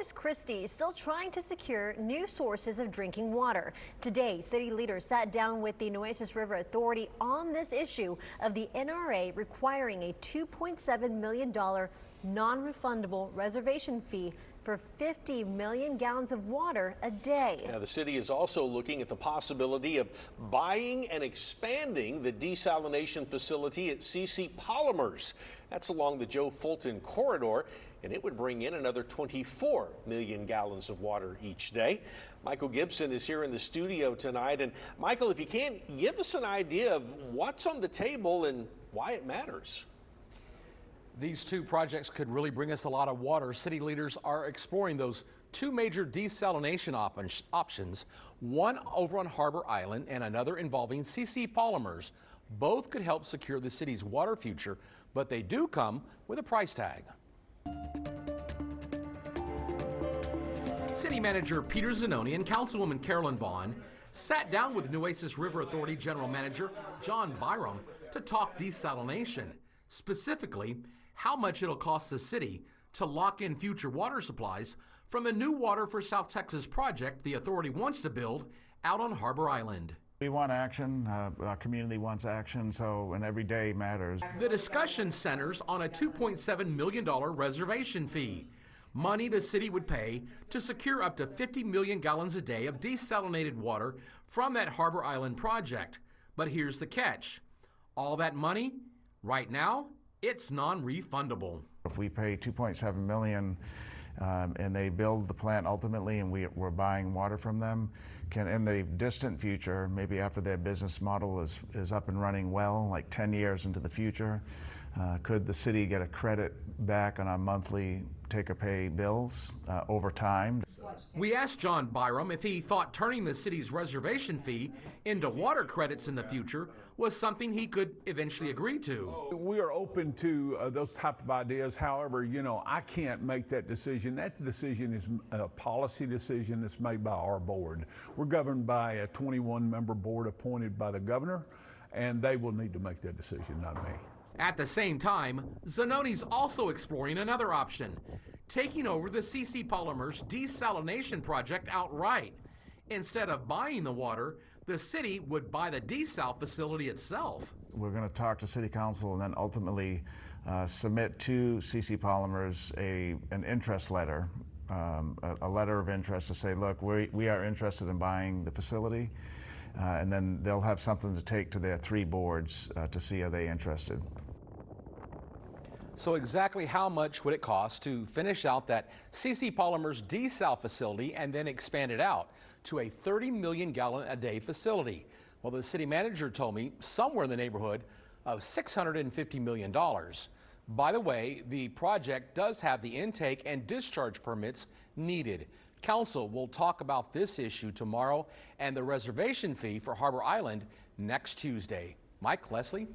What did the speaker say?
Corpus Christi is still trying to secure new sources of drinking water. Today, city leaders sat down with the Nueces River Authority on this issue of the NRA requiring a $2.7 million non-refundable reservation fee for 50 million gallons of water a day. Now, the city is also looking at the possibility of buying and expanding the desalination facility at CC Polymers. That's along the Joe Fulton corridor, and it would bring in another 24 million gallons of water each day. Michael Gibson is here in the studio tonight. And Michael, if you can, give us an idea of what's on the table and why it matters. These two projects could really bring us a lot of water. City leaders are exploring those two major desalination options, one over on Harbor Island and another involving CC Polymers. Both could help secure the city's water future, but they do come with a price tag. City Manager Peter Zanoni and Councilwoman Carolyn Vaughn sat down with Nueces River Authority General Manager John Byram to talk desalination, specifically how much it'll cost the city to lock in future water supplies from a new Water for South Texas project the authority wants to build out on Harbor Island. We want action, our community wants action, and every day matters. The discussion centers on a $2.7 million reservation fee, money the city would pay to secure up to 50 million gallons a day of desalinated water from that Harbor Island project. But here's the catch. All that money, right now, it's non-refundable. If we pay $2.7 million and they build the plant ultimately and we're buying water from them, can in the distant future, maybe after their business model is up and running well, like 10 years into the future, could the city get a credit back on our monthly take-or-pay bills over time? We asked John Byram if he thought turning the city's reservation fee into water credits in the future was something he could eventually agree to. We are open to those type of ideas. However, I can't make that decision. That decision is a policy decision that's made by our board. We're governed by a 21-member board appointed by the governor, and they will need to make that decision, not me. At the same time, Zanoni's also exploring another option, taking over the CC Polymers desalination project outright. Instead of buying the water, the city would buy the desal facility itself. We're going to talk to City Council and then ultimately submit to CC Polymers an interest letter, a letter of interest to say, look, we are interested in buying the facility. And then they'll have something to take to their three boards to see are they interested. So exactly how much would it cost to finish out that CC Polymers desal facility and then expand it out to a 30 million gallon a day facility? Well, the city manager told me somewhere in the neighborhood of $650 million. By the way, the project does have the intake and discharge permits needed. Council will talk about this issue tomorrow and the reservation fee for Harbor Island next Tuesday. Mike, Leslie.